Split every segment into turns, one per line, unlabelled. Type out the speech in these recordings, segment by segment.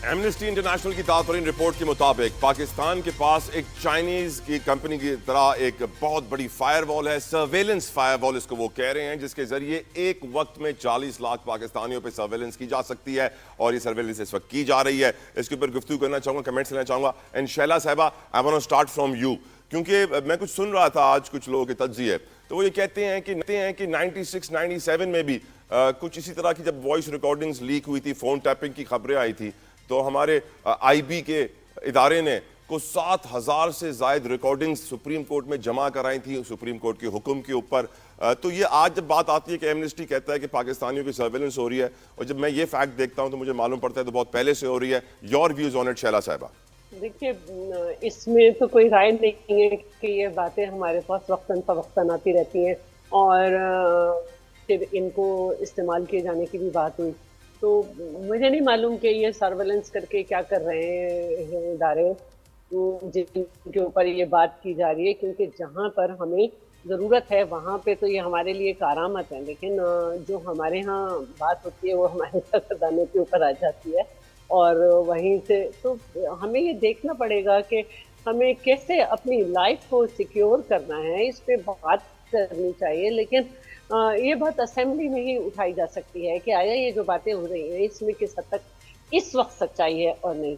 Amnesty international کی تازہ report کے مطابق پاکستان کے پاس ایک چائنیز کی کمپنی کی طرح ایک بہت بڑی فائر وال ہے، سرویلنس فائر وال اس کو وہ کہہ رہے ہیں، جس کے ذریعے ایک وقت میں 40 لاکھ پاکستانیوں پہ سرویلنس کی جا سکتی ہے، اور یہ سرویلنس اس وقت کی جا رہی ہے۔ اس کے اوپر گفتگو کرنا چاہوں گا، کمنٹس لینا چاہوں گا۔ اینڈ شیلا صاحبہ، I want to start from you، کیونکہ میں کچھ سن رہا تھا آج کچھ لوگوں کے تجزیے، تو وہ یہ کہتے ہیں کہ 96 97 میں بھی کچھ اسی طرح کی جب وائس ریکارڈنگز لیک ہوئی تھی، فون ٹیپنگ کی خبریں آئی تھی، تو ہمارے آئی بی کے ادارے نے کو 7,000 سے زائد ریکارڈنگز سپریم کورٹ میں جمع کرائی تھی سپریم کورٹ کے حکم کے اوپر۔ تو یہ آج جب بات آتی ہے کہ ایمنسٹی کہتا ہے کہ پاکستانیوں کی سرویلنس ہو رہی ہے، اور جب میں یہ فیکٹ دیکھتا ہوں تو مجھے معلوم پڑتا ہے تو بہت پہلے سے ہو رہی ہے۔ Your views on it Sheila صاحبہ؟
دیکھیے، اس میں تو کوئی رائے نہیں ہے کہ یہ باتیں ہمارے پاس وقتاً فوقتاً آتی رہتی ہیں، اور پھر ان کو استعمال کیے جانے کی بھی بات ہوئی، تو مجھے نہیں معلوم کہ یہ سرویلنس کر کے کیا کر رہے ہیں ادارے جن کے اوپر یہ بات کی جا رہی ہے، کیونکہ جہاں پر ہمیں ضرورت ہے وہاں پہ تو یہ ہمارے لیے کارآمد ہے، لیکن جو ہمارے ہاں بات ہوتی ہے وہ ہمارے خزانے کے اوپر آ جاتی ہے، اور وہیں سے تو ہمیں یہ دیکھنا پڑے گا کہ ہمیں کیسے اپنی لائف کو سیکیور کرنا ہے، اس پہ بات کرنی چاہیے، لیکن یہ بات اسمبلی میں ہی اٹھائی جا سکتی ہے کہ آیا یہ جو باتیں ہو رہی ہیں اس میں کس حد تک اس وقت سچائی ہے اور نہیں۔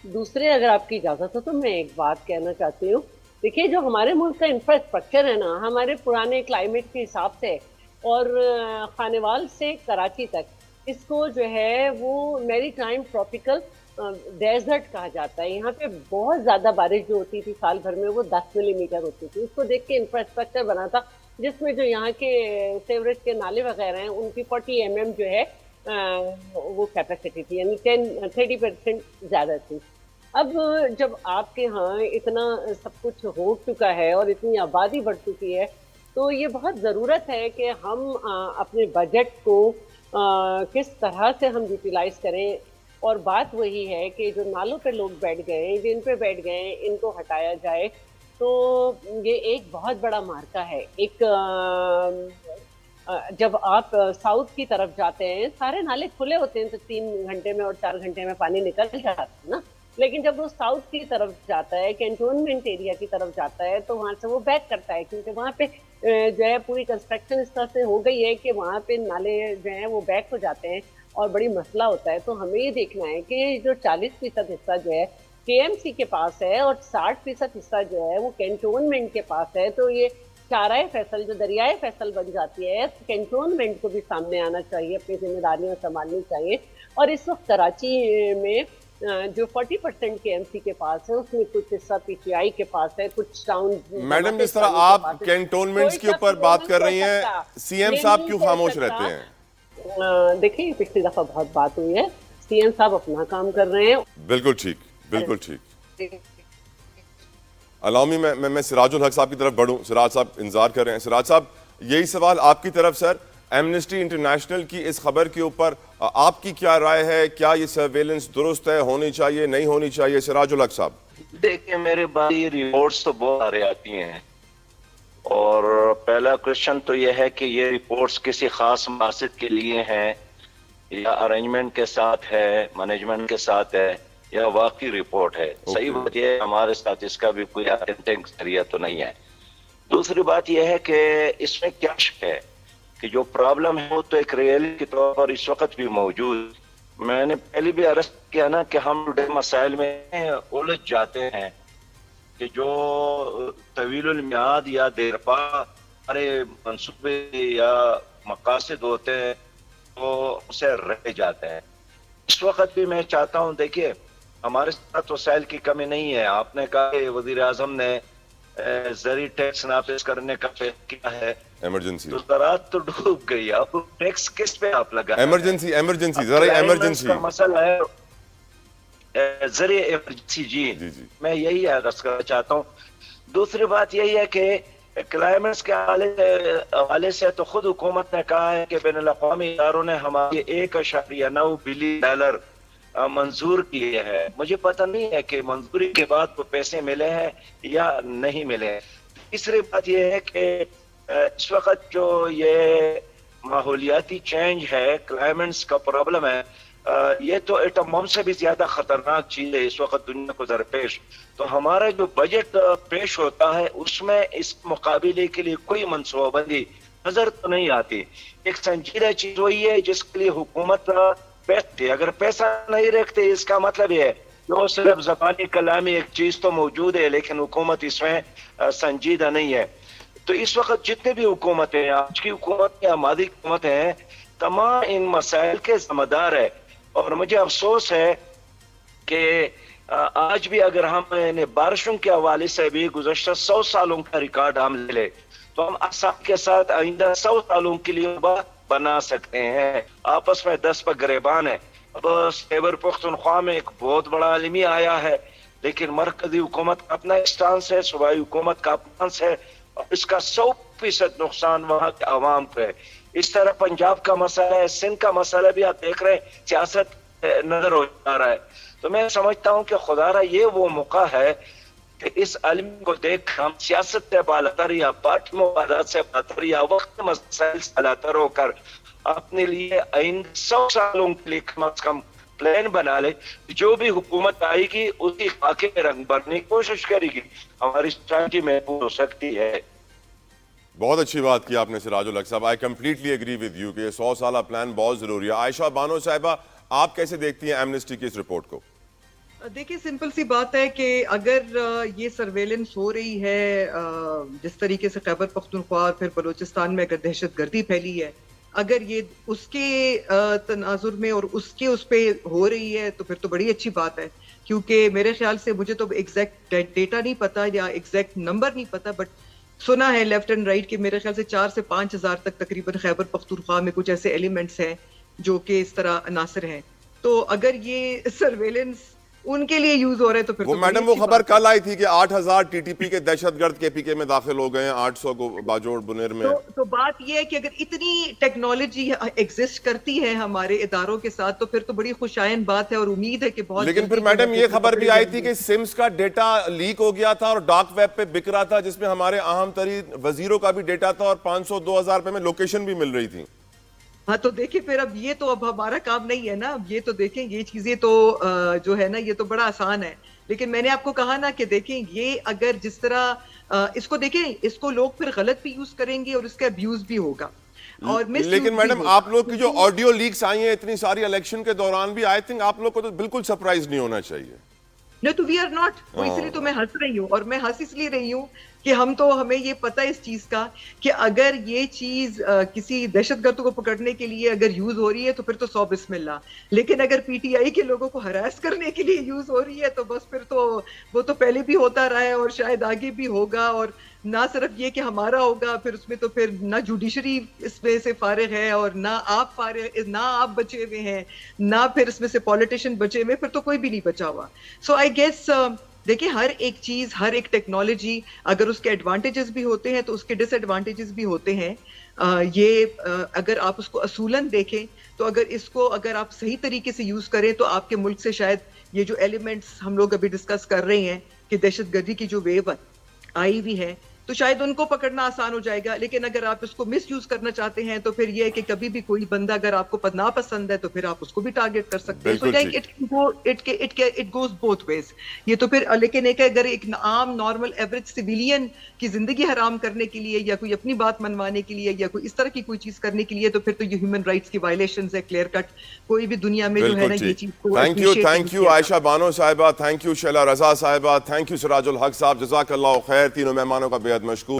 دوسرے، اگر آپ کی اجازت ہو تو میں ایک بات کہنا چاہتی ہوں۔ دیکھیے، جو ہمارے ملک کا انفراسٹرکچر ہے نا، ہمارے پرانے کلائمیٹ کے حساب سے، اور خانوال سے کراچی تک، اس کو جو ہے وہ میری ٹائم ٹراپیکل ڈیزرٹ کہا جاتا ہے۔ یہاں پہ بہت زیادہ بارش جو ہوتی تھی سال بھر میں وہ 10 ملی میٹر ہوتی تھی۔ اس کو دیکھ کے انفراسٹرکچر بنا تھا، جس میں جو یہاں کے سیوریج کے نالے وغیرہ ہیں ان کی 40 mm جو ہے وہ کیپیسٹی تھی، یعنی 30% زیادہ تھی۔ اب جب آپ کے ہاں اتنا سب کچھ ہو چکا ہے اور اتنی آبادی بڑھ چکی ہے، تو یہ بہت ضرورت ہے کہ ہم اپنے بجٹ کو کس طرح سے ہم یوٹیلائز کریں، اور بات وہی ہے کہ جو نالوں پہ لوگ بیٹھ گئے ہیں، جن پہ بیٹھ گئے ہیں، ان کو ہٹایا جائے۔ تو یہ ایک بہت بڑا مارکا ہے۔ ایک جب آپ ساؤتھ کی طرف جاتے ہیں سارے نالے کھلے ہوتے ہیں تو 3 گھنٹے میں اور 4 گھنٹے میں پانی نکل جاتا ہے نا، لیکن جب وہ ساؤتھ کی طرف جاتا ہے، کینٹونمنٹ ایریا کی طرف جاتا ہے، تو وہاں سے وہ بیک کرتا ہے، کیونکہ وہاں پہ جو ہے پوری کنسٹرکشن اس طرح سے ہو گئی ہے کہ وہاں پہ نالے جو ہیں وہ بیک ہو جاتے ہیں اور بڑی مسئلہ ہوتا ہے۔ تو ہمیں یہ دیکھنا ہے کہ جو 40% حصہ جو ہے کے ایم سی کے پاس ہے اور 60% حصہ جو ہے وہ کینٹونمنٹ کے پاس ہے، تو یہ چارائے فیصل جو دریائے فیصل بن جاتی ہے، کینٹونمنٹ کو بھی سامنے آنا چاہیے، اپنی ذمہ داریاں سنبھالنی چاہیے۔ اور اس وقت کراچی میں جو 40% کے ایم سی کے پاس ہے، اس میں کچھ حصہ پی ٹی آئی کے پاس ہے، کچھ ٹاؤن
میڈم، جس طرح آپ کینٹونمنٹس کے اوپر بات کر رہی ہیں، سی ایم صاحب کیوں خاموش رہتے ہیں؟
دیکھیں، پچھلی دفعہ بہت بات ہوئی ہے، سی ایم صاحب اپنا کام کر رہے ہیں۔
بالکل ٹھیک، بالکل ٹھیک۔ علامی میں سراج الحق صاحب کی طرف بڑھوں۔ سراج صاحب انتظار کر رہے ہیں۔ سراج صاحب، یہی سوال آپ کی طرف سر، ایمنسٹی انٹرنیشنل کی اس خبر کے اوپر آپ کی کیا رائے ہے؟ کیا یہ سرویلنس درست ہے، ہونی چاہیے، نہیں ہونی چاہیے؟ سراج الحق صاحب۔
دیکھیں میرے بھائی، رپورٹس تو بہت سارے آتی ہیں، اور پہلا کوشچن تو یہ ہے کہ یہ رپورٹس کسی خاص مقصد کے لیے ہیں یا ارینجمنٹ کے ساتھ ہے، مینجمنٹ کے ساتھ ہے، یا واقعی رپورٹ ہے؟ صحیح بات یہ ہے ہمارے ساتھ اس کا بھی کوئی اتھینٹک ذریعہ تو نہیں ہے۔ دوسری بات یہ ہے کہ اس میں کیا شک ہے کہ جو پرابلم ہے وہ تو ایک ریئلٹی کے طور پر اس وقت بھی موجود۔ میں نے پہلے بھی عرض کیا نا کہ ہم مسائل میں الجھ جاتے ہیں کہ جو طویل المیعاد یا دیرپا ہمارے منصوبے یا مقاصد ہوتے ہیں وہ اسے رہ جاتے ہیں۔ اس وقت بھی میں چاہتا ہوں، دیکھیے ہمارے ساتھ وسائل کی کمی نہیں ہے۔ آپ نے کہا کہ وزیر اعظم نے زرعی ٹیکس نافذ کرنے کا فیصلہ کیا ہے،
ایمرجنسی
تو زراعت تو ڈوب گئی، اب ٹیکس کس پہ آپ لگا؟
ایمرجنسی زرعی ایمرجنسی
کا مسئلہ ہے، زرعی ایمرجنسی۔ جی میں یہی عرض کرنا چاہتا ہوں۔ دوسری بات یہی ہے کہ کلائمیٹس کے حوالے سے تو خود حکومت نے کہا ہے کہ بین الاقوامی اداروں نے ہمارے 1.9 بلین ڈالر منظور کیے ہیں۔ مجھے پتہ نہیں ہے کہ منظوری کے بعد وہ پیسے ملے ہیں یا نہیں ملے ہیں۔ تیسری بات یہ ہے کہ اس وقت جو یہ ماحولیاتی چینج ہے، کلائمیٹس کا پرابلم ہے، یہ تو ایٹم بم سے بھی زیادہ خطرناک چیز ہے اس وقت دنیا کو درپیش. تو ہمارا جو بجٹ پیش ہوتا ہے اس میں اس مقابلے کے لیے کوئی منصوبہ بندی نظر تو نہیں آتی. ایک سنجیدہ چیز وہی ہے جس کے لیے حکومت پیسے، اگر پیسہ نہیں رکھتے اس کا مطلب یہ ہے کہ وہ صرف زبانی کلامی ایک چیز تو موجود ہے لیکن حکومت اس میں سنجیدہ نہیں ہے. تو اس وقت جتنے بھی حکومتیں، آج کی حکومت یا ماضی حکومتیں ہیں، تمام ان مسائل کے ذمہ دار ہے. اور مجھے افسوس ہے کہ آج بھی اگر ہم بارشوں کے حوالے سے بھی گزشتہ 100 سالوں کا ریکارڈ ہم لے لیں تو ہم آسام کے ساتھ آئندہ 100 سالوں کے لیے بنا سکتے ہیں. آپس میں 10 پر گریبان ہے. اب خیبر پختونخوا میں ایک بہت بڑا عالمی آیا ہے لیکن مرکزی حکومت کا اپنا اسٹانس ہے، صوبائی حکومت کا اپنا ہے، اور اس کا 100% نقصان وہاں کے عوام پہ ہے. اس طرح پنجاب کا مسئلہ ہے، سندھ کا مسئلہ بھی آپ دیکھ رہے ہیں سیاست نظر ہو جا رہا ہے. تو میں سمجھتا ہوں کہ خدا را یہ وہ موقع ہے کہ اس علم کو دیکھ ہم سیاست سے بالاتر یا پارٹی مفادات سے بالاتر یا وقت مسائل سے بالاتر ہو کر اپنے لیے آئندہ 100 سالوں کے لیے کم از کم پلان بنا لے. جو بھی حکومت آئے گی اسی خاکے میں رنگ بھرنے کی کوشش کرے گی، ہماری اسٹریٹجی محفوظ ہو سکتی ہے.
بہت اچھی بات کی آپ نے سراج الحق صاحب. I completely agree with you کہ یہ 100 سالہ پلان بہت ضروری ہے. عائشہ بانو صاحبہ، آپ کیسے دیکھتی ہیں ایمنسٹی کی اس رپورٹ کو؟
دیکھیں سمپل سی بات ہے کہ اگر یہ سرویلنس ہو رہی ہے جس طریقے سے خیبر پختونخوا اور پھر بلوچستان میں اگر دہشت گردی پھیلی ہے، اگر یہ اس کے تناظر میں اور اس پہ ہو رہی ہے تو پھر تو بڑی اچھی بات ہے. کیونکہ میرے خیال سے، مجھے تو ایگزیکٹ ڈیٹا نہیں پتا یا ایگزیکٹ نمبر نہیں پتا، بٹ سنا ہے لیفٹ اینڈ رائٹ کہ میرے خیال سے 4 سے 5 ہزار تک تقریباً خیبر پختونخوا میں کچھ ایسے ایلیمنٹس ہیں جو کہ اس طرح عناصر ہیں. تو اگر یہ سرویلنس ان کے لیے یوز ہو رہا ہے تو پھر
وہ میڈم وہ خبر کل آئی تھی کہ 8000 ٹی ٹی پی کے دہشت گرد کے پی کے میں داخل ہو گئے ہیں، 800 کو باجوڑ بنیر میں.
تو بات یہ ہے کہ اگر اتنی ٹیکنالوجی ایگزسٹ کرتی ہے ہمارے اداروں کے ساتھ تو پھر تو بڑی خوشائند بات ہے اور امید ہے کہ بہت.
لیکن پھر میڈم یہ خبر بھی آئی تھی کہ سمز کا ڈیٹا لیک ہو گیا تھا اور ڈارک ویب پہ بک رہا تھا، جس میں ہمارے اہم ترین وزیروں کا بھی ڈیٹا تھا اور 500-2000 روپے میں لوکیشن بھی مل رہی تھی.
ہاں تو دیکھیں پھر اب یہ تو اب ہمارا کام نہیں ہے نا. اب یہ تو دیکھیں یہ چیزیں تو جو ہے نا یہ تو بڑا آسان ہے. لیکن میں نے آپ کو کہا نا کہ دیکھیں یہ اگر جس طرح اس کو دیکھیں، اس کو لوگ پھر غلط بھی یوز کریں گے اور اس کا ابیوز بھی ہوگا. اور
لیکن میڈم آپ لوگ کی جو آڈیو لیکس آئی ہیں اتنی ساری الیکشن کے دوران بھی، آئی تھنک آپ لوگ کو تو بالکل سرپرائز نہیں ہونا چاہیے.
No, تو we are not. وہ اس لیے تو میں ہنس رہی ہوں، اور میں ہنس اس لیے رہی ہوں کہ ہمیں یہ پتہ ہے اس چیز کا کہ اگر یہ چیز کسی دہشت گرد کو پکڑنے کے لیے اگر یوز ہو رہی ہے تو پھر تو 100 بسم اللہ. لیکن اگر پی ٹی آئی کے لوگوں کو ہراس کرنے کے لیے یوز ہو رہی ہے تو بس پھر تو وہ تو پہلے بھی ہوتا رہا ہے اور شاید آگے بھی ہوگا. اور نہ صرف یہ کہ ہمارا ہوگا، پھر اس میں تو پھر نہ جوڈیشری اس میں سے فارغ ہے اور نہ آپ بچے ہوئے ہیں، نہ پھر اس میں سے پولیٹیشین بچے ہوئے، پھر تو کوئی بھی نہیں بچا ہوا. سو آئی گیس دیکھیں ہر ایک چیز، ہر ایک ٹیکنالوجی اگر اس کے ایڈوانٹیجز بھی ہوتے ہیں تو اس کے ڈس ایڈوانٹیجز بھی ہوتے ہیں. یہ اگر آپ اس کو اصولاً دیکھیں تو اگر آپ صحیح طریقے سے یوز کریں تو آپ کے ملک سے شاید یہ جو ایلیمنٹس ہم لوگ ابھی ڈسکس کر رہے ہیں کہ دہشت گردی کی جو ویو آئی ہوئی ہے تو شاید ان کو پکڑنا آسان ہو جائے گا. لیکن اگر آپ اس کو مس یوز کرنا چاہتے ہیں تو پھر یہ ہے کہ کبھی بھی کوئی بندہ اگر آپ کو ناپسند ہے تو پھر آپ اس کو بھی ٹارگٹ کر سکتے ہیں. It goes both ways. یہ تو پھر لیکن ایک اگر ایک عام نارمل ایوریج سویلین کی زندگی حرام کرنے کے لیے یا کوئی اپنی بات منوانے کے لیے یا کوئی اس طرح کی کوئی چیز کرنے کے لیے تو پھر تو یہ ہیومن رائٹس کی وائلیشنز ہے کلیئر کٹ. کوئی بھی دنیا میں جو ہے نا یہ چیز کو
تھینک یو عائشہ بانو صاحبہ، تھینک یو شیلا رضا صاحبہ، تھینک یو سراج الحق صاحب، جزاک اللہ خیر. تینوں مہمانوں کا بے حد مشکور.